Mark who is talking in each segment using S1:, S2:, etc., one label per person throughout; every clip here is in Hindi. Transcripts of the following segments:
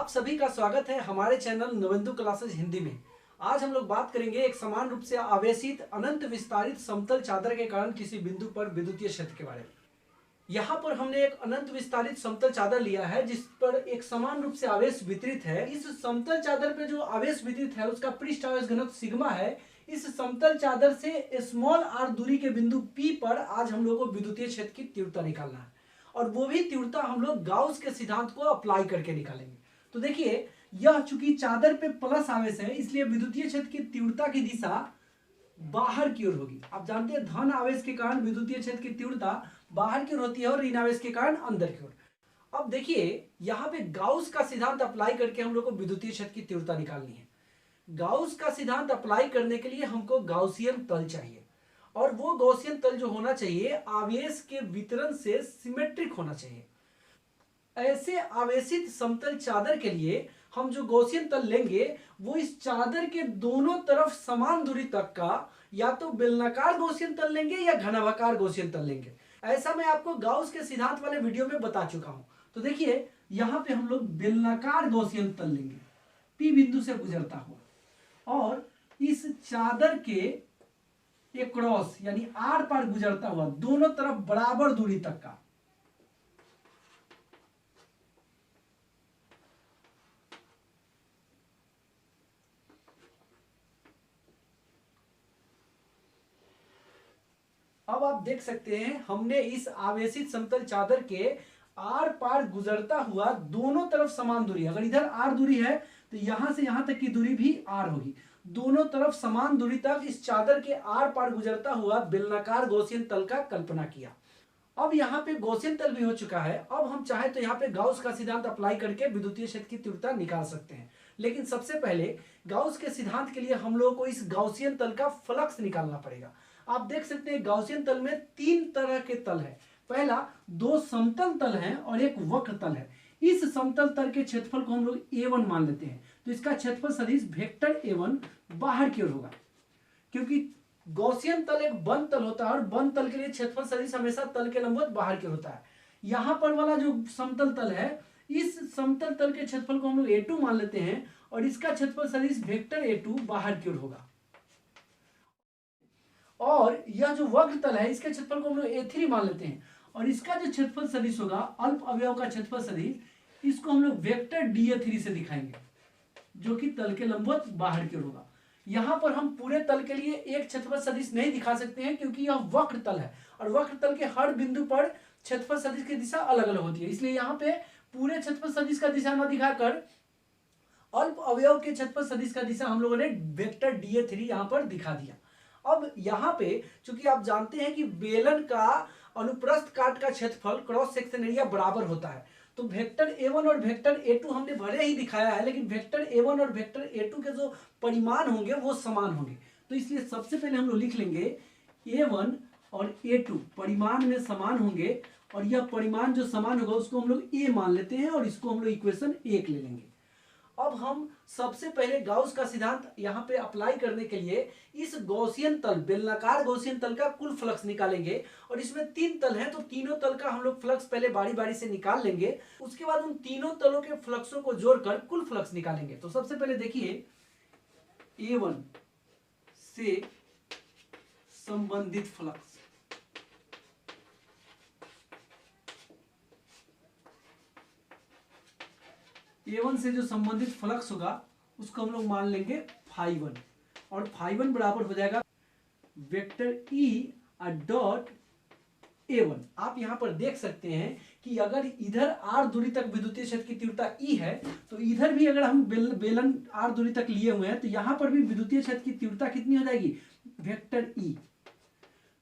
S1: आप सभी का स्वागत है हमारे चैनल नवेंदु क्लासेस हिंदी में। आज हम लोग बात करेंगे एक समान रूप से आवेशित अनंत विस्तारित समतल चादर के कारण किसी बिंदु पर विद्युतीय क्षेत्र के बारे में। यहाँ पर हमने एक अनंत विस्तारित समतल चादर लिया है जिस पर एक समान रूप से आवेश वितरित है। इस समतल चादर पे जो आवेश वितरित है उसका पृष्ठ आवेश घनत्व सिग्मा है। इस समतल चादर से स्मॉल आर दूरी के बिंदु P पर आज हम लोग को विद्युतीय क्षेत्र की तीव्रता निकालना है और वो भी तीव्रता हम लोग गाउस के सिद्धांत को अप्लाई करके निकालेंगे। तो देखिए, यह चूंकि चादर पे प्लस आवेश है इसलिए विद्युतीय क्षेत्र की तीव्रता की दिशा बाहर की ओर होगी। आप जानते हैं धन आवेश के कारण विद्युतीय क्षेत्र की तीव्रता बाहर की ओर होती है और ऋण आवेश के कारण अंदर की ओर। अब देखिए, यहाँ पे गाउस का सिद्धांत अप्लाई करके हम लोग को विद्युतीय क्षेत्र की तीव्रता निकालनी है। गाउस का सिद्धांत अप्लाई करने के लिए हमको गाउसियन तल चाहिए और वो गाउसियन तल जो होना चाहिए आवेश के वितरण से सिमेट्रिक होना चाहिए। ऐसे आवेशित समतल चादर के लिए हम जो गॉसियन तल लेंगे वो इस चादर के दोनों तरफ समान दूरी तक का या तो बेलनाकार गॉसियन तल लेंगे या घनाभाकार गॉसियन तल लेंगे। ऐसा मैं आपको गाउस के सिद्धांत वाले वीडियो में बता चुका हूं। तो देखिए, यहां पे हम लोग बेलनाकार गॉसियन तल लेंगे पी बिंदु से गुजरता हुआ और इस चादर के एक क्रॉस यानी आर पार गुजरता हुआ दोनों तरफ बराबर दूरी तक का अब आप देख सकते हैं हमने इस आवेशित समतल चादर के आर पार गुजरता हुआ दोनों तरफ समान दूरी, अगर इधर आर दूरी है तो यहां से यहां तक की दूरी भी आर होगी। दोनों तरफ समान दूरी तक इस चादर के आर पार गुजरता हुआ बेलनाकार गॉसियन तल का कल्पना किया। अब यहाँ पे गॉसियन तल भी हो चुका है। अब हम चाहे तो यहाँ पे गाउस का सिद्धांत अप्लाई करके विद्युतीय क्षेत्र की तीव्रता निकाल सकते हैं, लेकिन सबसे पहले गाउस के सिद्धांत के लिए हम लोगों को इस गाउसियन तल का फ्लक्स निकालना पड़ेगा। आप देख सकते हैं गाउसियन तल में तीन तरह के तल है। पहला, दो समतल तल है और एक वक्र तल है। इस समतल तल के क्षेत्रफल को हम लोग A1 मान लेते हैं, तो इसका क्षेत्रफल सदिश वेक्टर A1 बाहर की ओर होगा, क्योंकि गॉसियन तल एक बंद तल होता है और बंद तल के लिए क्षेत्रफल सदिश हमेशा तल के लंबवत बाहर की ओर होता है। यहां पर वाला जो समतल तल है, इस समतल तल के क्षेत्रफल को हम लोग A2 मान लेते हैं और इसका क्षेत्रफल सदिश वेक्टर A2 बाहर की ओर होगा। और यह जो वक्र तल है इसके क्षेत्रफल को हम लोग A3 मान लेते हैं और इसका जो क्षेत्रफल सदिश होगा अल्प अवयव का क्षेत्रफल सदिश, इसको हम लोग वेक्टर DA3 से दिखाएंगे जो कि तल के लंबवत बाहर की ओर होगा। यहां पर हम पूरे तल के लिए एक क्षेत्रफल सदिश नहीं दिखा सकते हैं क्योंकि यह वक्र तल है और वक्र तल के हर बिंदु पर क्षेत्रफल सदिश की दिशा अलग अलग होती है। इसलिए यहाँ पे पूरे क्षेत्रफल सदिश का दिशा न दिखाकर अल्प अवयव के क्षेत्रफल सदिश का दिशा हम लोगों ने वेक्टर DA3 यहां पर दिखा दिया। अब यहाँ पे चूंकि आप जानते हैं कि बेलन का अनुप्रस्थ काट का क्षेत्रफल क्रॉस सेक्शन एरिया बराबर होता है, तो वेक्टर A1 और वेक्टर A2 हमने भले ही दिखाया है लेकिन वेक्टर A1 और वेक्टर A2 के जो परिमाण होंगे वो समान होंगे। तो इसलिए सबसे पहले हम लोग लिख लेंगे A1 और A2 परिमाण में समान होंगे और यह परिमाण जो समान होगा उसको हम लोग A मान लेते हैं और इसको हम लोग इक्वेशन 1 ले लेंगे। अब हम सबसे पहले गाउस का सिद्धांत यहाँ पे अप्लाई करने के लिए इस गॉसियन तल बेलनाकार गॉसियन तल का कुल फ्लक्स निकालेंगे और इसमें तीन तल हैं तो तीनों तल का हम लोग फ्लक्स पहले बारी बारी से निकाल लेंगे। उसके बाद उन तीनों तलों के फ्लक्सों को जोड़कर कुल फ्लक्स निकालेंगे। तो सबसे पहले देखिए, A1 से संबंधित फ्लक्स, A1 से जो संबंधित फ्लक्स होगा उसको हम लोग मान लेंगे φ1 और φ1 बराबर हो जाएगा वेक्टर E डॉट A1। आप यहां पर देख सकते हैं कि अगर इधर r दूरी तक विद्युतीय क्षेत्र की तीव्रता E है तो इधर भी अगर हम बेलन r दूरी तक लिए हुए हैं तो यहां पर भी विद्युतीय क्षेत्र की तीव्रता कितनी हो जाएगी, वेक्टर E।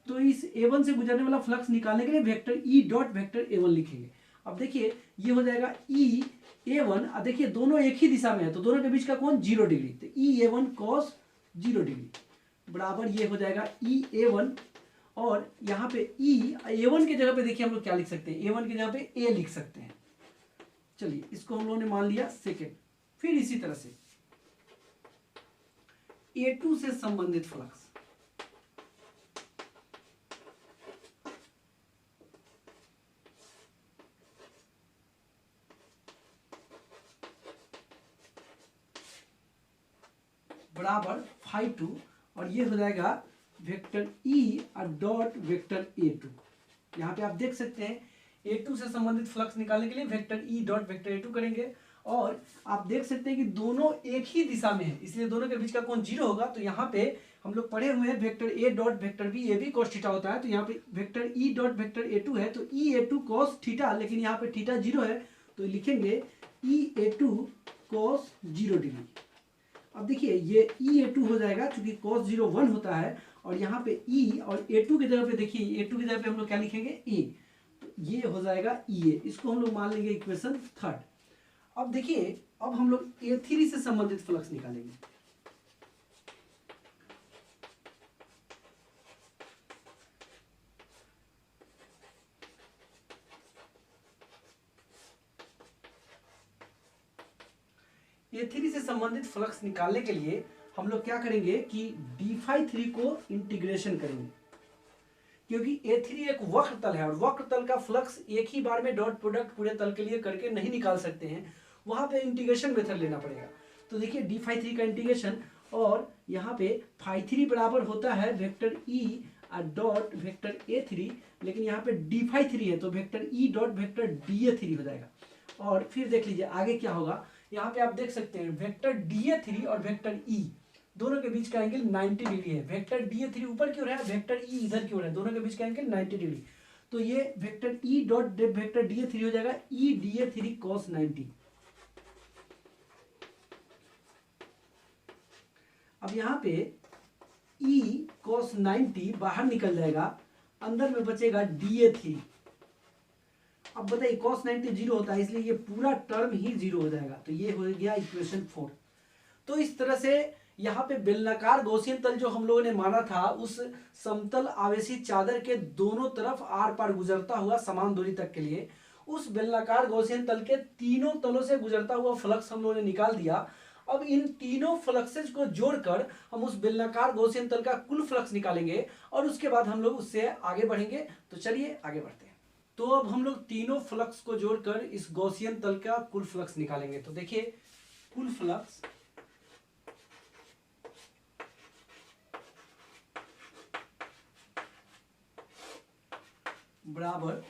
S1: तो इस A1 से गुजरने वाला फ्लक्स निकालने के लिए vector E dot vector A1 लिखेंगे। अब देखिए ये हो जाएगा E A1, देखिए दोनों एक ही दिशा में है तो दोनों के बीच का कोण 0 डिग्री, तो E A1 cos 0 डिग्री बराबर ये हो जाएगा E A1 और यहाँ पे A1 की जगह पे देखिए हम लोग क्या लिख सकते हैं, A1 की जगह पे A लिख सकते हैं। चलिए इसको हम लोगों ने मान लिया सेकेंड। फिर इसी तरह से A2 से संबंधित फ्लक्स, बराबर फाई टू, और ये हो जाएगा vector E dot vector A two. यहाँ पे आप देख सकते हैं A2 से संबंधित फ्लक्स निकालने के लिए vector E dot vector A2 करेंगे, और आप देख सकते हैं कि दोनों एक ही दिशा में है, इसलिए दोनों के बीच का कोण जीरो होगा। तो यहाँ पे हम लोग पढ़े हुए हैं vector A dot vector B, A B cos theta होता है, तो यहाँ पे vector E dot vector A2 है, तो ई A2 कॉस थीटा, लेकिन यहाँ पे थीटा जीरो है तो लिखेंगे ई A2 कॉस 0 डिग्री। अब देखिए ये ई A2 हो जाएगा, चूंकि कॉस 0 1 होता है, और यहाँ पे ई और A2 की जगह पे देखिए A2 की जगह पे हम लोग क्या लिखेंगे ए, तो ये हो जाएगा ई ए, इसको हम लोग मान लेंगे इक्वेशन थर्ड। अब देखिए अब हम लोग A3 से संबंधित फ्लक्स निकालेंगे। A3 से संबंधित फ्लक्स निकालने के लिए हम लोग क्या करेंगे कि d∅3 को इंटीग्रेशन करेंगे, क्योंकि A3 एक वक्र तल है और वक्र तल का फ्लक्स एक ही बार में डॉट प्रोडक्ट पूरे तल के लिए करके नहीं निकाल सकते हैं, वहां पे इंटीग्रेशन मेथड लेना पड़ेगा। तो देखिए d∅3 का इंटीग्रेशन, और यहाँ पे φ3 बराबर होता है vector E dot vector A3, लेकिन यहाँ पे d∅3 है तो vector E dot vector dA3 हो जाएगा। और फिर देख लीजिए आगे क्या होगा, यहाँ पे आप देख सकते हैं वेक्टर dA3 और वेक्टर ई दोनों के बीच का एंगल 90 डिग्री है। वेक्टर dA3 ऊपर की ओर है, वेक्टर ई इधर की ओर है, दोनों के बीच का एंगल 90 डिग्री। तो ये vector E dot vector dA3 हो जाएगा ई dA3 cos 90। अब यहाँ पे E cos 90 बाहर निकल जाएगा, अंदर में बचेगा dA3। अब बताइए cos 90 जीरो होता है, इसलिए ये पूरा टर्म ही जीरो हो जाएगा, तो ये हो गया इक्वेशन 4। तो इस तरह से यहाँ पे बेलनाकार गॉसियन तल जो हम लोगों ने माना था, उस समतल आवेशी चादर के दोनों तरफ आर पार गुजरता हुआ समान दूरी तक के लिए उस बेलनाकार गॉसियन तल के तीनों तलों से गुजरता हुआ फ्लक्स हम लोगों ने निकाल दिया। अब इन तीनों फ्लक्सेज को जोड़कर हम उस बेलनाकार गॉसियन तल का कुल फ्लक्स निकालेंगे, और उसके बाद हम लोग उससे आगे बढ़ेंगे। तो चलिए आगे बढ़ते हैं। तो अब हम लोग तीनों फ्लक्स को जोड़कर इस गॉसियन तल का कुल फ्लक्स निकालेंगे। तो देखिए कुल फ्लक्स बराबर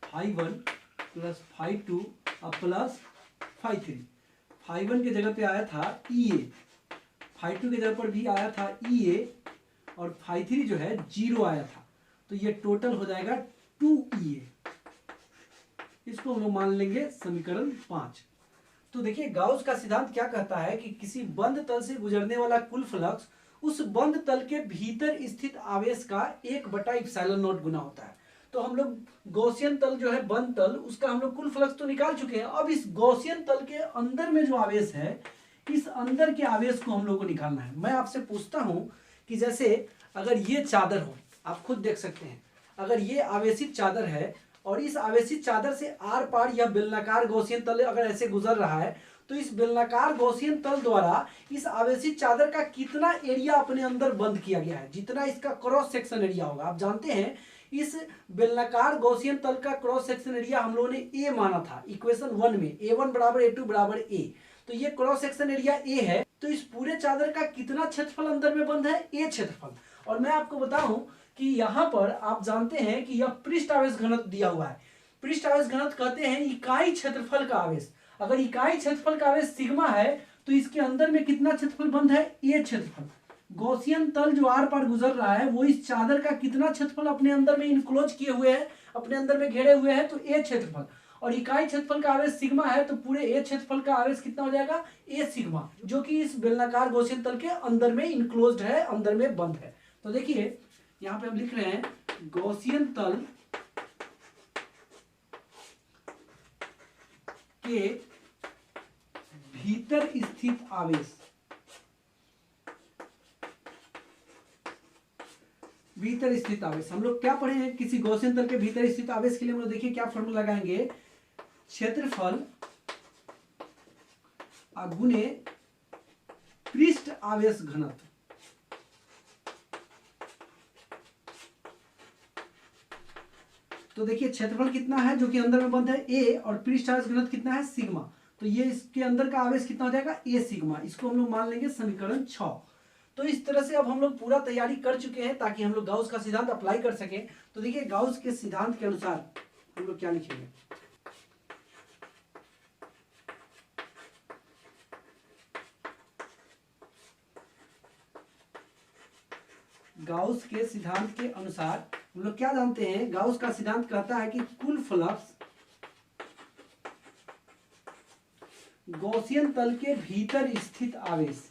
S1: φ1 प्लस φ2 प्लस φ3। φ1 की जगह पे आया था EA, φ2 की जगह पर भी आया था EA, और φ3 जो है 0 आया था, तो ये टोटल हो जाएगा 2EA। इसको हम लोग मान लेंगे समीकरण 5। तो देखिए गाउस का सिद्धांत क्या कहता है कि किसी बंद तल से गुजरने वाला कुल फ्लक्स उस बंद तल के भीतर स्थित आवेश का 1/ε0 गुना होता है। तो हम लोग गॉसियन तल जो है बंद तल, उसका हम लोग कुल फ्लक्स तो निकाल चुके हैं। अब इस गॉसियन तल के अंदर में जो आवेश है, इस अंदर के आवेश को हम लोग को निकालना है। मैं आपसे पूछता हूं कि जैसे अगर ये चादर हो, आप खुद देख सकते हैं, अगर ये आवेशित चादर है और इस आवेशित चादर से आर पार यह बेलनाकार गॉसियन तल अगर ऐसे गुजर रहा है, तो इस बेलनाकार गॉसियन तल द्वारा इस आवेशित चादर का कितना एरिया अपने अंदर बंद किया गया है, जितना इसका क्रॉस सेक्शन एरिया होगा। आप जानते हैं इस बेलनाकार गॉसियन तल का क्रॉस सेक्शन एरिया हम लोगों ने ए माना था इक्वेशन 1 में, A1 बराबर A2 बराबर A। तो ये क्रॉस सेक्शन एरिया ए है, तो इस पूरे चादर का कितना क्षेत्रफल अंदर में बंद है, ए क्षेत्रफल। और मैं आपको बताऊं कि यहां पर आप जानते हैं कि यह पृष्ठ आवेश घनत्व दिया हुआ है। पृष्ठ आवेश घनत्व कहते हैं इकाई क्षेत्रफल का आवेश। अगर इकाई क्षेत्रफल का आवेश सिग्मा है, तो इसके अंदर में कितना क्षेत्रफल बंद है, ए क्षेत्रफल। गॉसियन तल जो आर पार गुजर रहा है, वो इस चादर का कितना क्षेत्रफल अपने अंदर में इनक्लोज किए हुए है, अपने अंदर में घेरे हुए हैं, तो ए क्षेत्रफल। और इकाई क्षेत्रफल का आवेश सिग्मा है, तो पूरे ए क्षेत्रफल का आवेश कितना हो जाएगा, ए सिग्मा, जो कि इस बेलनाकार गॉसियन तल के अंदर में इनक्लोज्ड है, अंदर में बंद है। तो देखिए यहां पे हम लिख रहे हैं गॉसियन तल के भीतर स्थित आवेश, भीतर स्थित आवेश हम लोग क्या पढ़े हैं, किसी गॉसियन तल के भीतर स्थित आवेश के लिए हम लोग देखिए क्या फॉर्मूला लगाएंगे, क्षेत्रफल गुणे पृष्ठ आवेश घनत्व। तो देखिए क्षेत्रफल कितना है जो कि अंदर में बंद है, ए, और पृष्ठ आवेश घनत्व कितना है, सिग्मा। तो ये इसके अंदर का आवेश कितना हो जाएगा, ए सिग्मा। इसको हम लोग मान लेंगे समीकरण 6। तो इस तरह से अब हम लोग पूरा तैयारी कर चुके हैं ताकि हम लोग गाउस का सिद्धांत अप्लाई कर सकें। तो देखिए गाउस के सिद्धांत के अनुसार हम लोग क्या लिखेंगे, गाउस के सिद्धांत के अनुसार हम लोग क्या जानते हैं, गाउस का सिद्धांत कहता है कि कुल फ्लक्स गॉसियन तल के भीतर स्थित आवेश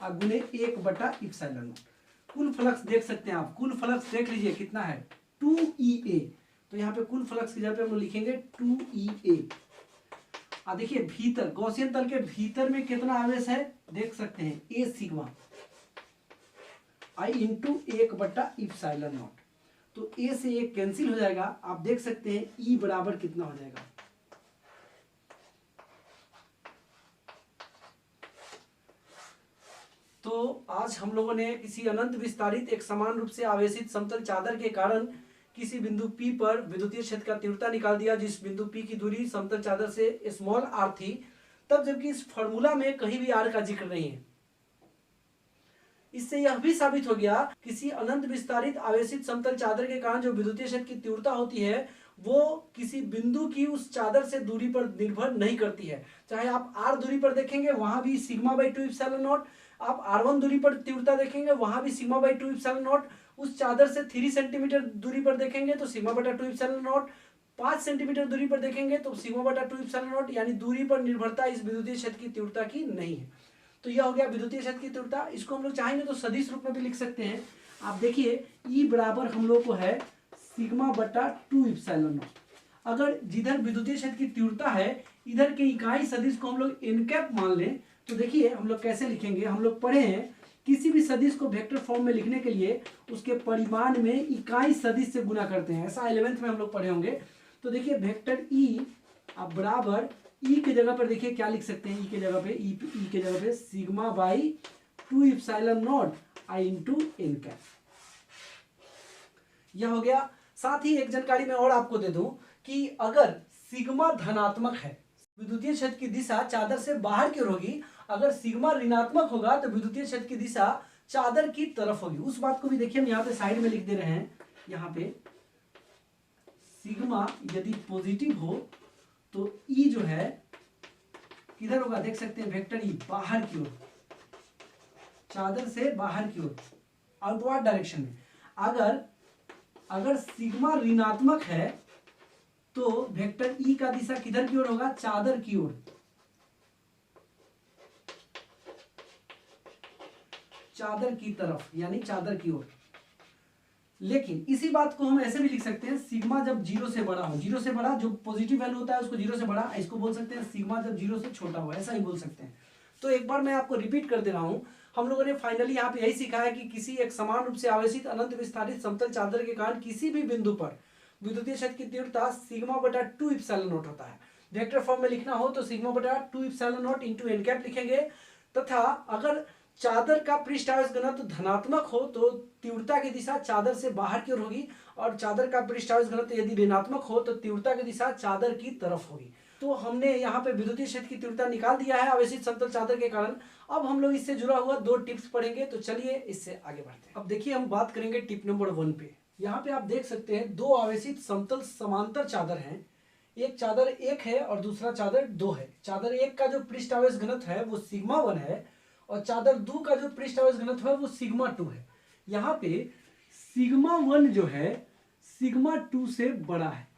S1: गुने 1/ε0। कुल फ्लक्स देख सकते हैं आप, कुल फ्लक्स देख लीजिए कितना है 2EA। तो यहाँ पे कुल फ्लक्स की जगह पे हम लोग लिखेंगे 2EA। देखिए भीतर गॉसियन तल के भीतर में कितना आवेश है देख सकते हैं, ए सिग्मा I इंटू 1/ε0। तो ए से एक कैंसिल हो जाएगा, आप देख सकते हैं ई बराबर कितना हो जाएगा, तो आज हम लोगों ने किसी अनंत विस्तारित एक समान रूप से आवेशित समतल चादर के कारण किसी बिंदु P पर विद्युतीय क्षेत्र का तीव्रता निकाल दिया, जिस बिंदु P की दूरी समतल चादर से स्मॉल r थी, तब जबकि इस फॉर्मूला में कहीं भी r का जिक्र नहीं है। इससे यह भी साबित हो गया किसी अनंत विस्तारित आवेशित समतल चादर के कारण जो विद्युतीय क्षेत्र की तीव्रता होती है वो किसी बिंदु की उस चादर से दूरी पर निर्भर नहीं करती है। चाहे आप r दूरी पर देखेंगे वहां भी σ/2ε0, आप r1 दूरी पर तीव्रता देखेंगे वहां भी σ/2ε0, उस चादर से 3 सेंटीमीटर दूरी पर देखेंगे तो σ/2ε0, 5 सेंटीमीटर दूरी पर देखेंगे तो σ/2ε0, यानी दूरी पर निर्भरता इस विद्युतीय क्षेत्र की तीव्रता की नहीं है। तो यह हो गया विद्युतीय क्षेत्र की तीव्रता। इसको हम लोग चाहेंगे तो सदिश रूप में भी लिख सकते हैं। आप देखिए E बराबर हम लोग को है σ/2ε0। अगर जिधर विद्युतीय क्षेत्र की तीव्रता है इधर के इकाई सदिश को हम लोग n मान लें तो देखिए हम लोग कैसे लिखेंगे, हम लोग पढ़े हैं किसी भी सदिश को वेक्टर फॉर्म में लिखने के लिए उसके परिमाण में इकाई सदिश से गुना करते हैं, ऐसा 11th में हम लोग पढ़े होंगे। तो देखिए वेक्टर E अब बराबर E के जगह पर देखिए क्या लिख सकते हैं, E के जगह पे σ/2ε0 I इंटू n। यह हो गया। साथ ही एक जानकारी मैं और आपको दे दूं कि अगर सिग्मा धनात्मक है विद्युतीय क्षेत्र की दिशा चादर से बाहर की ओर होगी, अगर सिग्मा ऋणात्मक होगा तो विद्युतीय क्षेत्र की दिशा चादर की तरफ होगी। उस बात को भी देखिए हम यहाँ पे साइड में लिख दे रहे हैं। यहाँ पे सिग्मा यदि पॉजिटिव हो तो ई जो है किधर होगा देख सकते हैं, वेक्टर ई बाहर की ओर, चादर से बाहर की ओर आउटवर्ड डायरेक्शन में। अगर सिग्मा ऋणात्मक है तो वेक्टर ई का दिशा किधर की ओर होगा, चादर की ओर, चादर की तरफ यानी चादर की ओर। लेकिन इसी बात को हम ऐसे भी लिख सकते हैं, सिग्मा जब 0 से बड़ा हो, 0 से बड़ा जो पॉजिटिव वैल्यू होता है उसको 0 से बड़ा, इसको बोल सकते हैं सिग्मा जब 0 से छोटा हो, ऐसा ही बोल सकते हैं। तो एक बार मैं आपको रिपीट कर दे रहा हूं, हम लोगों ने फाइनली यहाँ पे यही सीखा है कि किसी एक समान रूप से आवेशित अनंत विस्तारित समतल चादर के कारण किसी भी बिंदु पर विद्युतीय क्षेत्र की तीव्रता σ/2ε0 होता है। वेक्टर फॉर्म में लिखना हो तो σ/2ε0 इंटू n लिखेंगे, तथा अगर चादर का पृष्ठ आवेश घनत्व धनात्मक हो तो तीव्रता की दिशा चादर से बाहर की ओर होगी, और चादर का पृष्ठ आवेश घनत्व यदि ऋणात्मक हो तो तीव्रता की दिशा चादर की तरफ होगी। तो हमने यहाँ पे विद्युतीय क्षेत्र की तीव्रता निकाल दिया है आवेशित समतल चादर के कारण। अब हम लोग इससे जुड़ा हुआ 2 टिप्स पढ़ेंगे, तो चलिए इससे आगे बढ़ते हैं। अब देखिए हम बात करेंगे टिप नंबर 1 पे। यहाँ पे आप देख सकते हैं 2 आवेशित समतल समांतर चादर हैं, एक चादर 1 है और दूसरा चादर 2 है। चादर 1 का जो पृष्ठ आवेश घनत्व है वो σ1 है और चादर 2 का जो पृष्ठ आवेश घनत्व है वो σ2 है। यहाँ पे σ1 जो है σ2 से बड़ा है,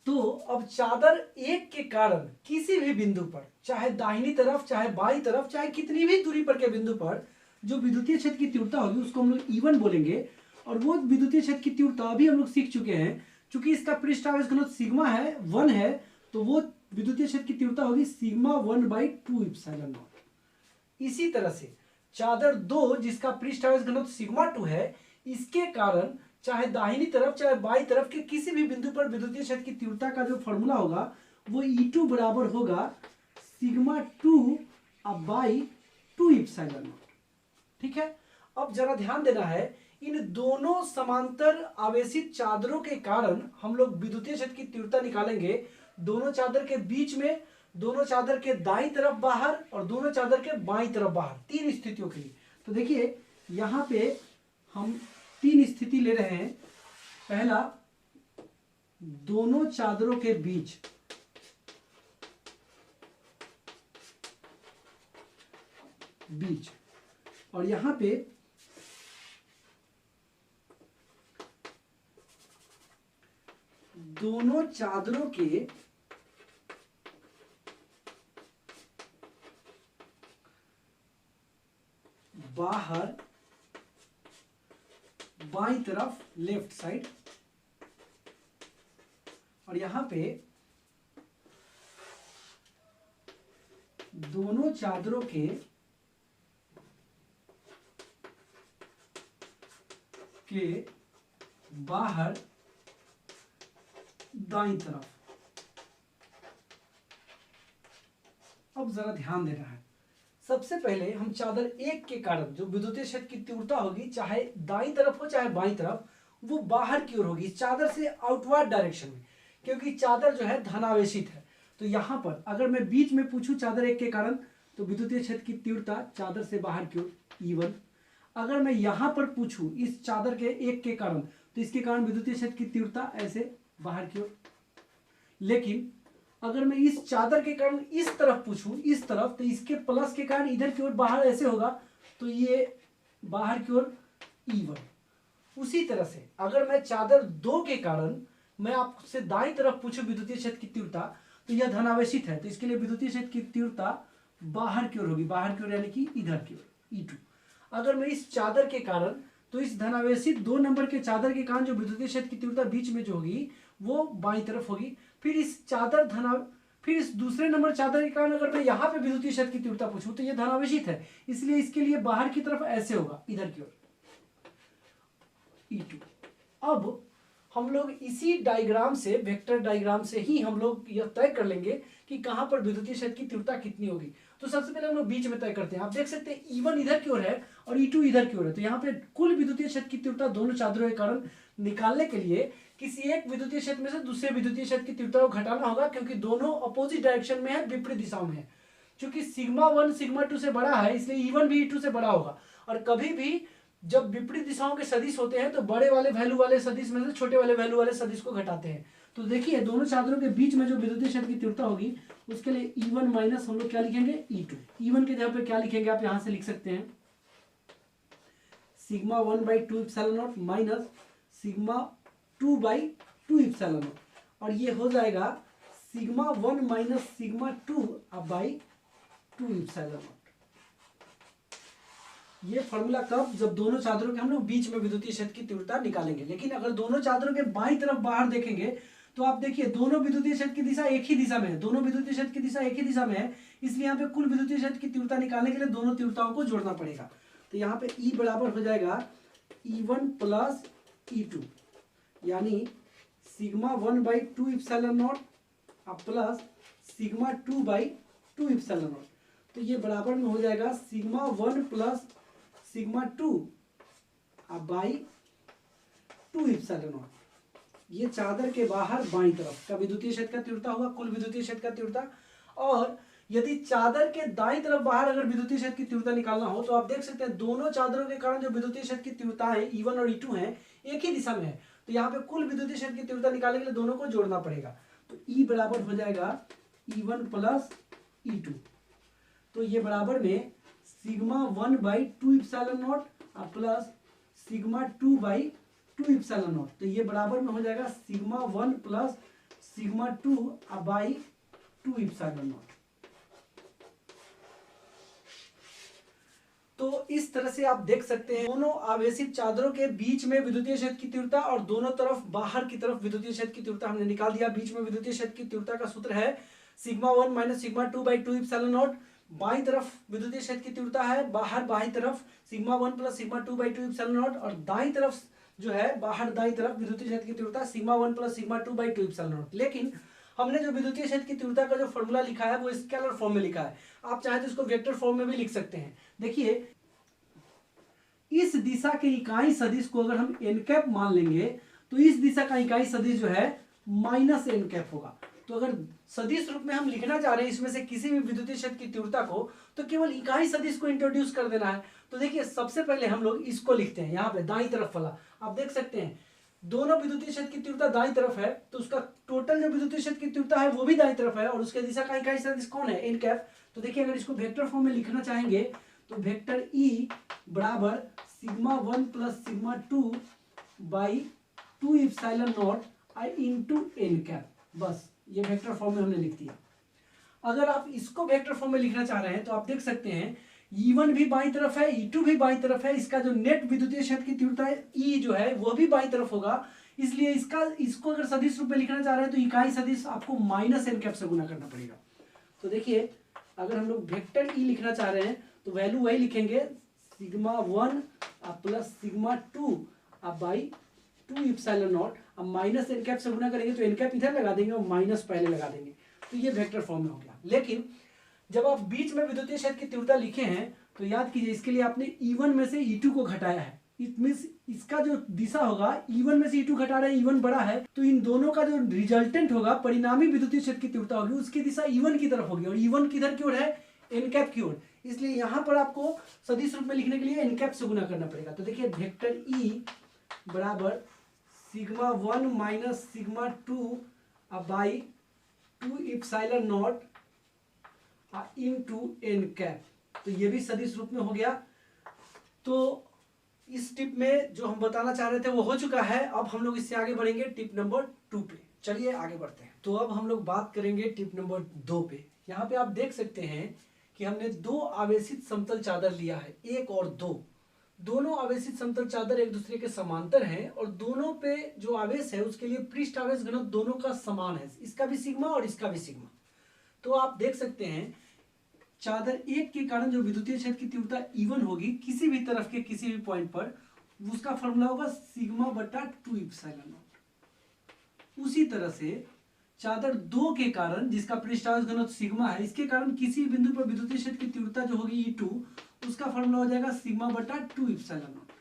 S1: तो अब चादर 1 के कारण किसी भी बिंदु पर, चाहे दाहिनी तरफ चाहे बाईं तरफ, चाहे कितनी भी दूरी पर के बिंदु पर जो विद्युतीय क्षेत्र की तीव्रता होगी उसको हम लोग E1 बोलेंगे। और वो विद्युतीय क्षेत्र की तीव्रता अभी हम लोग सीख चुके हैं, चूंकि इसका पृष्ठ आवेश घनत्व सिग्मा है 1 है, तो वो विद्युतीय क्षेत्र की तीव्रता होगी σ1/2ε0। इसी तरह से चादर 2 जिसका पृष्ठ आवेश घनत्व σ2 है, इसके कारण चाहे दाहिनी तरफ चाहे बाईं तरफ के किसी भी बिंदु पर विद्युतीय क्षेत्र की तीव्रता का जो फॉर्मूला होगा वो E2 बराबर होगा σ2/2ε0। ठीक है। अब जरा ध्यान देना है, इन दोनों समांतर आवेशित चादरों के कारण हम लोग विद्युतीय क्षेत्र की तीव्रता निकालेंगे। दोनों चादर के बीच में, दोनों चादर के दाईं तरफ बाहर और दोनों चादर के बाईं तरफ बाहर, तीन स्थितियों के लिए। तो देखिए यहां पे हम तीन स्थिति ले रहे हैं। पहला, दोनों चादरों के बीच और यहां पे दोनों चादरों के बाहर बाईं तरफ लेफ्ट साइड, और यहां पे दोनों चादरों के बाहर दाईं तरफ। अब जरा ध्यान देना है। सबसे पहले हम चादर एक के कारण जो विद्युतीय क्षेत्र की तीव्रता होगी, चाहे दाईं तरफ हो चाहे बाईं तरफ, वो बाहर की ओर होगी, चादर से आउटवर्ड डायरेक्शन में, क्योंकि चादर जो है धनावेशित है। तो यहां पर अगर मैं बीच में पूछूं चादर एक के कारण, तो विद्युतीय क्षेत्र की तीव्रता चादर से बाहर की ओर E1। अगर मैं यहां पर पूछूं इस चादर के एक के कारण, तो इसके कारण विद्युतीय क्षेत्र की तीव्रता ऐसे बाहर की ओर। लेकिन अगर मैं इस चादर के कारण इस तरफ पूछूं, इस तरफ, तो इसके प्लस के कारण इधर की ओर बाहर ऐसे होगा, तो ये बाहर की ओर E1। उसी तरह से अगर मैं चादर दो के कारण मैं आपसे दाईं तरफ पूछूं विद्युतीय क्षेत्र की तीव्रता, तो यह धनावेशित है, तो इसके लिए विद्युतीय क्षेत्र की तीव्रता बाहर की ओर होगी, बाहर की ओर यानी कि इधर की ओर E2। अगर मैं इस चादर के कारण, तो इस धनावेशित 2 नंबर के चादर के कारण जो विद्युतीय क्षेत्र की तीव्रता बीच में जो होगी वो बाईं तरफ होगी। फिर इस दूसरे नंबर चादर के कारण अगर मैं यहाँ पे विद्युतीय क्षेत्र की तीव्रता पूछूं, तो ये धनावेशित है, इसलिए इसके लिए बाहर की तरफ ऐसे होगा, इधर की ओर E2। अब हम लोग इसी डायग्राम से, वेक्टर डायग्राम से ही हम लोग यह तय कर लेंगे कि कहां पर विद्युतीय क्षेत्र की तीव्रता कितनी होगी। तो सबसे पहले हम लोग बीच में तय करते हैं। आप देख सकते हैं E1 इधर की ओर है और E2 इधर की ओर है, तो यहाँ पे कुल विद्युतीय क्षेत्र की तीव्रता दोनों चादरों के कारण निकालने के लिए किसी एक विद्युतीय क्षेत्र में से दूसरे विद्युतीय क्षेत्र की तीव्रता को घटाना होगा, क्योंकि दोनों अपोजिट डायरेक्शन में है, विपरीत दिशाओं में है। चूंकि σ1 σ2 से बड़ा है, इसलिए E1 भी E2 से बड़ा होगा। और कभी भी जब विपरीत दिशाओं के सदिश होते हैं, तो बड़े वाले वैल्यू वाले सदिश में से छोटे वाले वैल्यू वाले सदिश को घटाते हैं। तो देखिए दोनों चादरों के बीच में जो विद्युतीय क्षेत्र की तीव्रता होगी, उसके लिए E1 माइनस हम लोग क्या लिखेंगे, E2। E1 के जगह पे क्या लिखेंगे, आप यहां से लिख सकते हैं σ1/2 epsilon naught minus σ2/2 epsilon naught, और ये हो जाएगा σ1 माइनस σ2/2 एप्सिलॉन नॉट। ये फॉर्मूला कब, जब दोनों चादरों के हम लोग बीच में विद्युतीय क्षेत्र की तीव्रता निकालेंगे। लेकिन अगर दोनों चादरों के बाईं तरफ बाहर देखेंगे, तो आप देखिए दोनों विद्युतीय क्षेत्र की दिशा एक ही दिशा में है, दोनों विद्युतीय क्षेत्र की दिशा एक ही दिशा में है, इसलिए यहाँ पे कुल विद्युतीय क्षेत्र की तीव्रता निकालने के लिए दोनों तीव्रताओं को जोड़ना पड़ेगा। तो यहाँ पे E बराबर हो जाएगा E1 प्लस E2, यानी σ1/2 epsilon naught plus σ2/2 epsilon naught. तो ये बराबर में हो जाएगा σ1 प्लस σ2/2 एप्सिलॉन नॉट। ये चादर के बाहर बाईं तरफ का विद्युतीय क्षेत्र का तीव्रता होगा, कुल विद्युतीय क्षेत्र का तीव्रता। और यदि चादर के दाईं तरफ बाहर अगर विद्युतीय क्षेत्र की तीव्रता निकालना हो, तो आप देख सकते हैं दोनों चादरों के कारण जो विद्युतीय क्षेत्र की तीव्रता है E1 और E2 है, एक ही दिशा में है, तो यहाँ पे कुल विद्युतीय क्षेत्र की तीव्रता निकालने के लिए दोनों को जोड़ना पड़ेगा। तो E बराबर हो जाएगा E1 प्लस E2, तो ये बराबर में σ1/2 epsilon naught plus σ2/2 epsilon naught. तो ये बराबर में हो जाएगा σ1 प्लस σ2/2 एप्सिलॉन नॉट। तो इस तरह से आप देख सकते हैं दोनों आवेशित चादरों के बीच में विद्युतीय क्षेत्र की तीव्रता और दोनों तरफ बाहर की तरफ विद्युतीय क्षेत्र की तीव्रता हमने निकाल दिया। बीच में विद्युतीय क्षेत्र की तीव्रता का सूत्र है σ1 माइनस σ2/2 एप्सिलॉन नॉट। बाईं तरफ विद्युतीय क्षेत्र की तीव्रता है, बाहर बाईं तरफ σ1 प्लस σ2/2 एप्सिलॉन नॉट, और दाईं तरफ जो है बाहर दाईं तरफ विद्युतीय क्षेत्र की तीव्रता σ1 प्लस σ2/2 एप्सिलॉन नॉट। लेकिन हमने जो विद्युतीय क्षेत्र की तीव्रता का जो फॉर्मूला लिखा है वो स्केलर फॉर्म में लिखा है, आप चाहे तो इसको वेक्टर फॉर्म में भी लिख सकते हैं। देखिए इस दिशा के इकाई सदिश को अगर हम एन कैप मान लेंगे तो इस दिशा का इकाई सदिश जो है माइनस एन कैप होगा। तो अगर सदिश रूप में हम लिखना चाह रहे हैं इसमें से किसी भी विद्युतीय क्षेत्र की तीव्रता को, तो केवल इकाई सदिश को इंट्रोड्यूस कर देना है। तो देखिए सबसे पहले हम लोग इसको लिखते हैं, यहाँ पे दाईं तरफ वाला आप देख सकते हैं दोनों विद्युतीय क्षेत्र की तीव्रता दाईं तरफ है, तो उसका टोटल जो विद्युतीय क्षेत्र की तीव्रता है वो भी दाईं तरफ है और उसके दिशा का इकाई सदिश कौन है, एन कैप। तो देखिए अगर इसको वेक्टर फॉर्म में लिखना चाहेंगे तो वेक्टर ई बराबर sigma 1 plus sigma 2 by 2 epsilon naught I into N cap. बस ये वेक्टर फॉर्म में हमने लिख दिया। अगर आप इसको वेक्टर फॉर्म में लिखना चाह रहे हैं तो आप देख सकते हैं E1 भी बाईं तरफ है, E2 भी बाईं तरफ है, इसका जो नेट विद्युतीय क्षेत्र की तीव्रता है E जो है वो भी बाईं तरफ होगा, इसलिए इसको अगर सदिश रूप में लिखना चाह रहे हैं तो इकाई सदिश आपको माइनस एन कैप से गुना करना पड़ेगा। तो देखिए अगर हम लोग वेक्टर ई लिखना चाह रहे हैं तो वैल्यू वही लिखेंगे sigma 1 plus sigma 2 by 2 epsilon not. अब माइनस एन कैप से गुना करेंगे तो एन कैप इधर लगा देंगे और माइनस पहले लगा देंगे, तो ये वेक्टर फॉर्म में हो गया। लेकिन जब आप बीच में विद्युतीय क्षेत्र की तीव्रता लिखे हैं तो याद कीजिए इसके लिए आपने E1 में से E2 को घटाया है। इट मींस इसका जो दिशा होगा E1 में से E2 घटा रहे हैं, E1 बड़ा है तो इन दोनों का जो रिजल्टेंट होगा परिणामी विद्युतीय क्षेत्र की तीव्रता होगी उसकी दिशा E1 की तरफ होगी और E1 किधर की ओर है, एन कैप की ओर, इसलिए यहां पर आपको सदिश रूप में लिखने के लिए एन कैप से गुना करना पड़ेगा। तो देखिए वेक्टर ई बराबर sigma 1 minus sigma 2 by 2 epsilon naught into N cap. तो ये भी सदिश रूप में हो गया। तो इस टिप में जो हम बताना चाह रहे थे वो हो चुका है। अब हम लोग इससे आगे बढ़ेंगे टिप नंबर 2 पे। चलिए आगे बढ़ते हैं। तो अब हम लोग बात करेंगे टिप नंबर 2 पे। यहाँ पे आप देख सकते हैं कि हमने दो आवेशित समतल चादर लिया है, 1 और 2। दोनों आवेशित समतल चादर एक दूसरे के समांतर हैं और दोनों पे जो आवेश है उसके लिए पृष्ठ आवेश घनत्व दोनों का समान है, इसका भी सिग्मा और इसका भी सिग्मा। तो आप देख सकते हैं चादर 1 के कारण जो विद्युतीय क्षेत्र की तीव्रता E1 होगी किसी भी तरफ के किसी भी पॉइंट पर, उसका फॉर्मूला होगा सिग्मा बटा 2 इप्सिलॉन नॉट। उसी तरह से चादर 2 के कारण जिसका पृष्ठावेश घनत्व सिग्मा है, इसके कारण किसी बिंदु पर विद्युतीय क्षेत्र की तीव्रता जो होगी E2, उसका फॉर्मूला हो जाएगा सिग्मा बटा 2 इप्सिलॉन नॉट।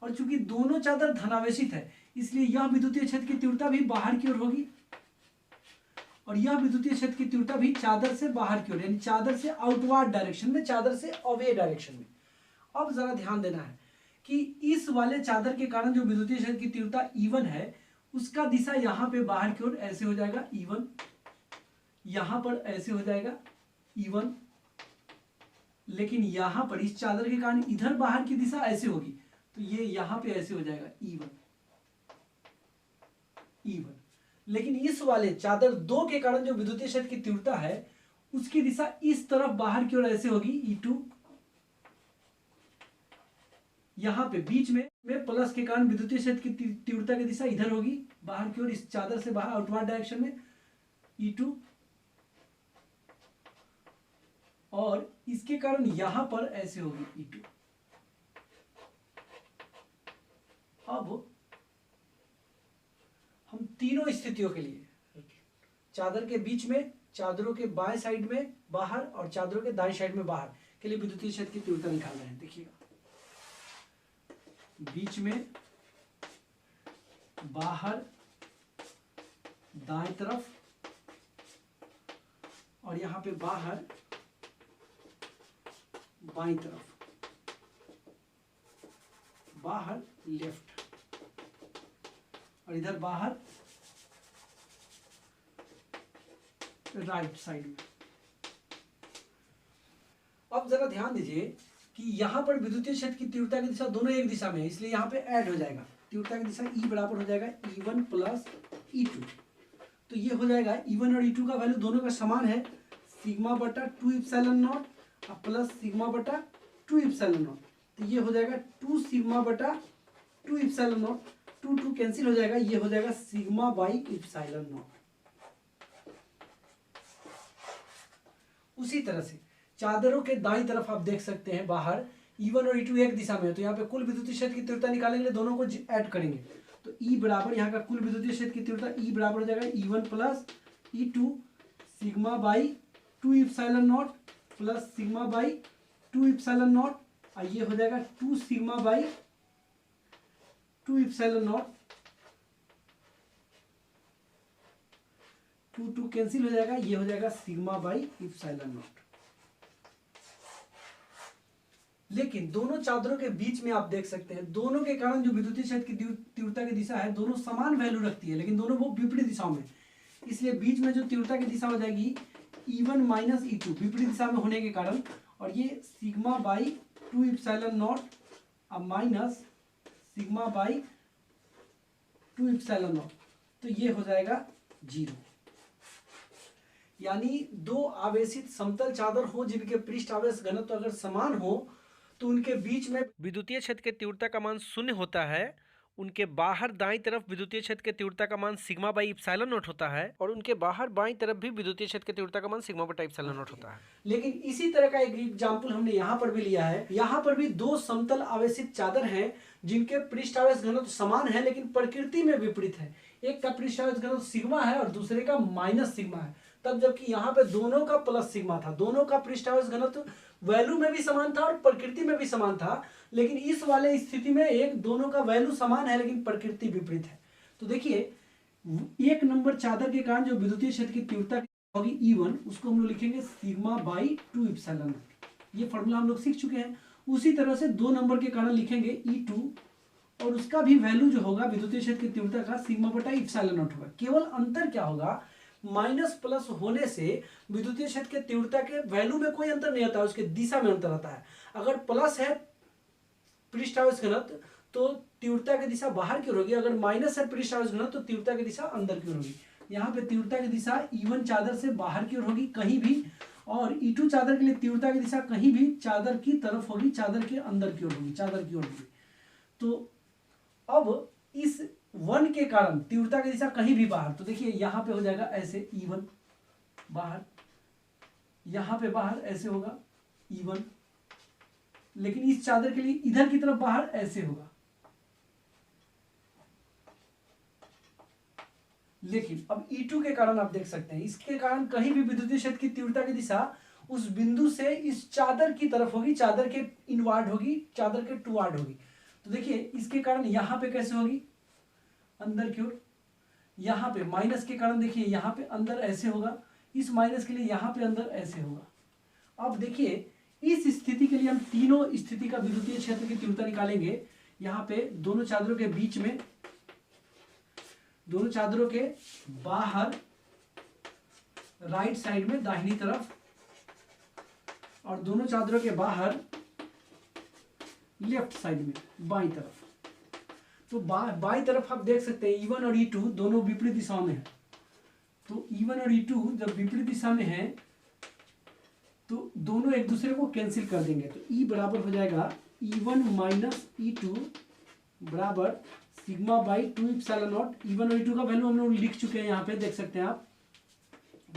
S1: और चूंकि दोनों चादर धनावेशित है इसलिए यह विद्युतीय क्षेत्र की तीव्रता भी बाहर की ओर होगी और यह विद्युतीय क्षेत्र की तीव्रता भी चादर से बाहर की ओर, यानी चादर से आउटवर्ड डायरेक्शन में, चादर से अवे डायरेक्शन में। अब जरा ध्यान देना है कि इस वाले चादर के कारण जो विद्युतीय क्षेत्र की तीव्रता E1 है उसका दिशा यहां पे बाहर की ओर ऐसे हो जाएगा E1, यहां पर ऐसे हो जाएगा E1, लेकिन यहां पर इस चादर के कारण इधर बाहर की दिशा ऐसे होगी तो ये यहां पे ऐसे हो जाएगा E1। लेकिन इस वाले चादर 2 के कारण जो विद्युतीय क्षेत्र की तीव्रता है उसकी दिशा इस तरफ बाहर की ओर ऐसे होगी E2। यहां पे बीच में प्लस के कारण विद्युतीय क्षेत्र की तीव्रता की दिशा इधर होगी बाहर की ओर, इस चादर से बाहर आउटवर्ड डायरेक्शन में E2, और इसके कारण यहां पर ऐसे होगी E2। अब हम तीनों स्थितियों के लिए चादर के बीच में, चादरों के बाएं साइड में बाहर और चादरों के दाएं साइड में बाहर के लिए विद्युतीय क्षेत्र की तीव्रता निकाल रहे हैं। देखिएगा बीच में, बाहर दाएं तरफ और यहां पे बाहर बाईं तरफ, बाहर लेफ्ट और इधर बाहर राइट साइड में। अब जरा ध्यान दीजिए कि यहां पर विद्युतीय क्षेत्र की तीव्रता की दिशा दोनों एक दिशा में है, इसलिए यहां पे ऐड हो जाएगा, तीव्रता की दिशा E बराबर हो जाएगा E1 प्लस E2। तो ये हो जाएगा E1 और E2 का वैल्यू दोनों का समान है, सिग्मा बटा 2 इप्सिलॉन नॉट प्लस सिग्मा बटा 2 इप्सिलॉन नॉट। तो ये हो जाएगा 2 सिग्मा बटा 2 इप्सिलॉन नॉट, 2 कैंसिल हो जाएगा, ये हो जाएगा सिग्मा बाई इप्सिलॉन नॉट। उसी तरह से चादरों के दाईं तरफ आप देख सकते हैं बाहर E1 और E2 एक दिशा में है, तो यहाँ पे कुल विद्युतीय क्षेत्र की तीव्रता निकालेंगे लिए दोनों को ऐड करेंगे तो E बराबर, यहाँ का कुल विद्युतीय क्षेत्र की तीव्रता E बराबर हो जाएगा E1 plus E2 sigma by 2 epsilon naught plus sigma by 2 epsilon not और ये हो जाएगा 2 sigma by 2 epsilon not, 2 cancel हो जाएगा, ये हो जाएगा सिग्मा बाई इप्सिलॉन नॉट। लेकिन दोनों चादरों के बीच में आप देख सकते हैं दोनों के कारण जो विद्युतीय क्षेत्र की तीव्रता की दिशा है दोनों समान वैल्यू रखती है, लेकिन दोनों वो विपरीत दिशाओं में, इसलिए बीच में जो तीव्रता की दिशा हो जाएगी E1 माइनस E2 विपरीत दिशा में होने के कारण, और ये सिग्मा बाई 2 इप्सिलॉन नॉट अब minus sigma by 2 epsilon not, तो ये हो जाएगा 0। यानी दो आवेशित समतल चादर हो जिनके पृष्ठ आवेश घनत्व अगर समान हो तो उनके बीच में
S2: विद्युतीय क्षेत्र के तीव्रता का मान 0 होता है, उनके बाहर दाईं तरफ विद्युतीय क्षेत्र के तीव्रता का मान सिग्मा बाई इप्सिलॉन नॉट होता है, और उनके बाहर बाईं तरफ भी विद्युतीय क्षेत्र के तीव्रता का मान सिग्मा बटा इप्सिलॉन नॉट होता है।
S1: लेकिन इसी तरह का एक एग्जाम्पल हमने यहाँ पर भी लिया है। यहाँ पर भी दो समतल आवेशित चादर हैं जिनके पृष्ठ आवेश घनत्व समान है लेकिन प्रकृति में विपरीत है। एक का पृष्ठ आवेश घनत्व सिग्मा है और दूसरे का माइनस सिग्मा है, तब जबकि यहाँ पे दोनों का प्लस सिग्मा था। दोनों का पृष्ठ आवेश घनत्व वैल्यू में भी समान था और प्रकृति में भी समान था, लेकिन इस वाले स्थिति में एक दोनों का वैल्यू समान है लेकिन प्रकृति विपरीत है। तो देखिए एक नंबर चादर के कारण जो विद्युतीय क्षेत्र की तीव्रता होगी E1, उसको हम लोग लिखेंगे सिग्मा बाई 2 इप्सिलॉन नॉट। ये फॉर्मूला हम लोग सीख चुके हैं। उसी तरह से 2 नंबर के कारण लिखेंगे E2 और उसका भी वैल्यू जो होगा विद्युतीय क्षेत्र की तीव्रता का सिग्मा बटा इप्सिलॉन नॉट होगा। केवल अंतर क्या होगा, माइनस प्लस होने से विद्युतीय क्षेत्र के तीव्रता के वैल्यू में कोई अंतर नहीं आता है, उसके दिशा में अंतर आता है। अगर प्लस है पृष्ठ आवेश घनत्व तो तीव्रता की दिशा बाहर की ओर होगी, अगर माइनस है पृष्ठ आवेश घनत्व तो तीव्रता की दिशा अंदर की ओर होगी। यहाँ पे तीव्रता की दिशा E1 चादर से बाहर की ओर होगी कहीं भी, और E2 चादर के लिए तीव्रता की दिशा कहीं भी चादर की तरफ होगी, चादर के अंदर की ओर होगी, चादर की ओर होगी। तो अब इस 1 के कारण तीव्रता की दिशा कहीं भी बाहर, तो देखिए यहाँ पे हो जाएगा ऐसे E1 बाहर, यहाँ पे बाहर ऐसे होगा E1, लेकिन इस चादर के लिए इधर की तरफ बाहर ऐसे होगा। लेकिन अब E2 के कारण आप देख सकते हैं इसके कारण कहीं भी विद्युतीय क्षेत्र की तीव्रता की दिशा उस बिंदु से इस चादर की तरफ होगी, चादर के इनवार्ड होगी, चादर के टुवार्ड होगी। तो देखिए इसके कारण यहां पे कैसे होगी, अंदर की ओर। यहां पे माइनस के कारण देखिए यहां पे अंदर ऐसे होगा, इस माइनस के लिए यहां पे अंदर ऐसे होगा। अब देखिए इस स्थिति के लिए हम तीनों स्थिति का विद्युतीय क्षेत्र की तीव्रता निकालेंगे। यहाँ पे दोनों चादरों के बीच में, दोनों चादरों के बाहर राइट साइड में दाहिनी तरफ, और दोनों चादरों के बाहर लेफ्ट साइड में बाईं तरफ। तो बाईं तरफ आप देख सकते हैं E1 और E2 दोनों विपरीत दिशाओं में है। तो E1 और E2 जब विपरीत दिशा में है तो दोनों एक दूसरे को कैंसिल कर देंगे। तो E बराबर हो जाएगा E1 माइनस E2 बराबर sigma by 2 epsilon not. E1 और E2 का वैल्यू हम लोग लिख चुके हैं, यहाँ पे देख सकते हैं आप,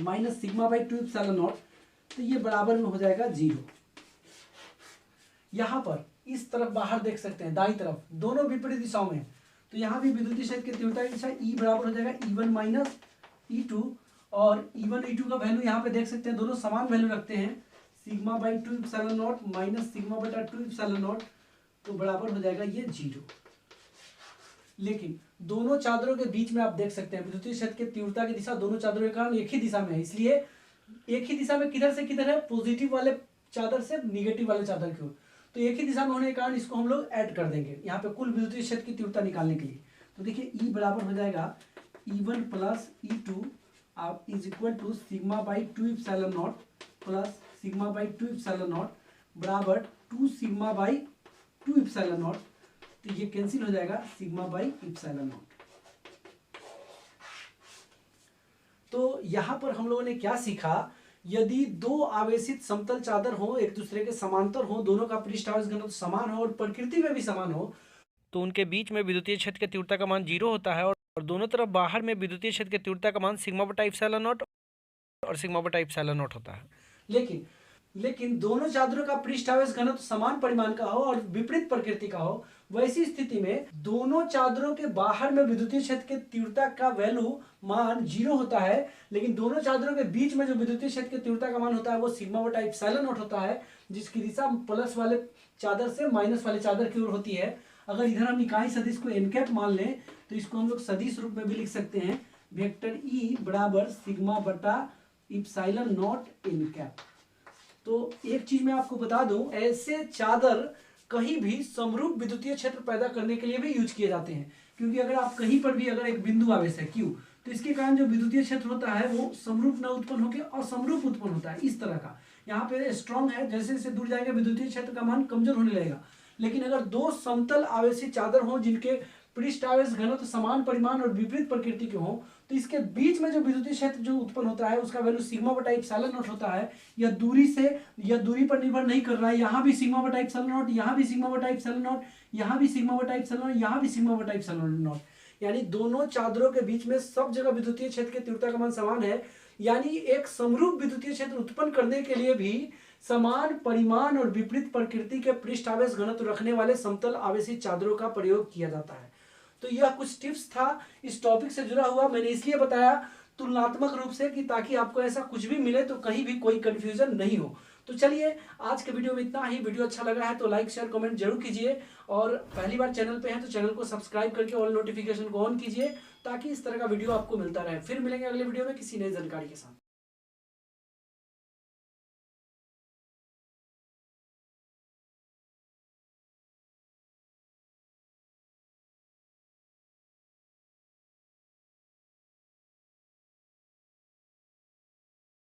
S1: minus sigma by 2 epsilon not. तो ये बराबर में हो जाएगा 0। यहाँ पर इस तरफ बाहर देख सकते हैं दाईं तरफ दोनों विपरीत दिशाओं में, तो यहाँ भी विद्युतीय क्षेत्र की तीव्रता की दिशा E बराबर हो जाएगा E1 माइनस E2, और E1 E2 का वैल्यू यहाँ पे देख सकते हैं दोनों समान वैल्यू रखते हैं, sigma by 2 epsilon not minus sigma बटा 2 इप्सिलॉन नॉट, तो बराबर हो जाएगा ये 0। लेकिन दोनों चादरों के बीच में आप देख सकते हैं विद्युतीय क्षेत्र की तीव्रता की दिशा दोनों चादरों के कारण एक ही दिशा में है, इसलिए एक ही दिशा में किधर से किधर है, पॉजिटिव वाले चादर से निगेटिव वाले चादर की ओर। तो एक ही दिशा में होने के कारण इसको हम लोग ऐड कर देंगे यहाँ पे कुल विद्युतीय क्षेत्र की तीव्रता निकालने के लिए। तो देखिए E बराबर हो जाएगा E1 प्लस E2 आप is equal to sigma by 2 epsilon naught plus sigma by 2 epsilon naught बराबर 2 सिग्मा बाई 2 इप्सिलॉन नॉट। तो ये कैंसिल हो जाएगा सिग्मा बाई इप्सिलॉन नॉट। तो यहां पर हम लोगों ने क्या सीखा, यदि दो आवेशित समतल चादर हो एक दूसरे के समांतर हो, दोनों का पृष्ठ आवेश घनत्व समान हो और प्रकृति में भी समान हो,
S2: तो उनके बीच में विद्युतीय क्षेत्र की तीव्रता का मान 0 होता है, और दोनों तरफ बाहर में विद्युतीय क्षेत्र की तीव्रता का मान सिग्मा बटा इप्सिलॉन नॉट और सिग्मा बटा इप्सिलॉन नॉट होता है।
S1: लेकिन लेकिन दोनों चादरों का पृष्ठावेश घनत्व समान परिमाण का हो और विपरीत प्रकृति का हो, वैसी स्थिति में दोनों चादरों के बाहर में विद्युतीय क्षेत्र के तीव्रता का वैल्यू मान 0 होता है, लेकिन दोनों चादरों के बीच में जो विद्युतीय क्षेत्र की तीव्रता का मान होता है वो सिग्मा बटा एप्सिलॉन नॉट होता है, जिसकी दिशा प्लस वाले चादर से माइनस वाले चादर की ओर होती है। अगर इधर हम इकाई सदिश को एन कैप मान लें तो इसको हम लोग सदिश रूप में भी लिख सकते हैं, वेक्टर ई बराबर सिग्मा बटा एप्सिलॉन नॉट एन कैप। तो एक चीज मैं आपको बता दूं, ऐसे चादर कहीं भी समरूप विद्युतीय क्षेत्र पैदा करने के लिए भी यूज किए जाते हैं, क्योंकि अगर आप कहीं पर भी अगर एक बिंदु आवेश है Q, तो इसके कारण जो विद्युतीय क्षेत्र होता है वो समरूप न उत्पन्न होकर असमरूप उत्पन्न होता है, इस तरह का। यहाँ पे स्ट्रॉन्ग है, जैसे जैसे दूर जाएंगे विद्युतीय क्षेत्र का मान कमजोर होने लगेगा। लेकिन अगर दो समतल आवेशी चादर हो जिनके पृष्ठ आवेश घनत्व समान परिमाण और विपरीत प्रकृति के हो, तो इसके बीच में जो विद्युतीय क्षेत्र जो उत्पन्न होता है उसका वैल्यू सिग्मा बटा एप्सिलॉन नॉट होता है। यह दूरी से या दूरी पर निर्भर नहीं कर रहा है, यहाँ भी सिग्मा बटा एप्सिलॉन नॉट, यहाँ भी सिग्मा बटा एप्सिलॉन नॉट, यहाँ भी सिग्मा बटा एप्सिलॉन नॉट, यहाँ भी सिग्मा बटा एप्सिलॉन नॉट, यानी दोनों चादरों के बीच में सब जगह विद्युतीय क्षेत्र की तीव्रता का मान समान है। यानी एक समरूप विद्युतीय क्षेत्र उत्पन्न करने के लिए भी समान परिमाण और विपरीत प्रकृति के पृष्ठ आवेश घनत्व रखने वाले समतल आवेशी चादरों का प्रयोग किया जाता है। तो यह कुछ टिप्स था इस टॉपिक से जुड़ा हुआ, मैंने इसलिए बताया तुलनात्मक रूप से कि ताकि आपको ऐसा कुछ भी मिले तो कहीं भी कोई कंफ्यूजन नहीं हो। तो चलिए आज के वीडियो में इतना ही। वीडियो अच्छा लगा है तो लाइक शेयर कमेंट जरूर कीजिए, और पहली बार चैनल पे हैं तो चैनल को सब्सक्राइब करके ऑल नोटिफिकेशन को ऑन कीजिए ताकि इस तरह का वीडियो आपको मिलता रहे। फिर मिलेंगे अगले वीडियो में किसी नई जानकारी के साथ।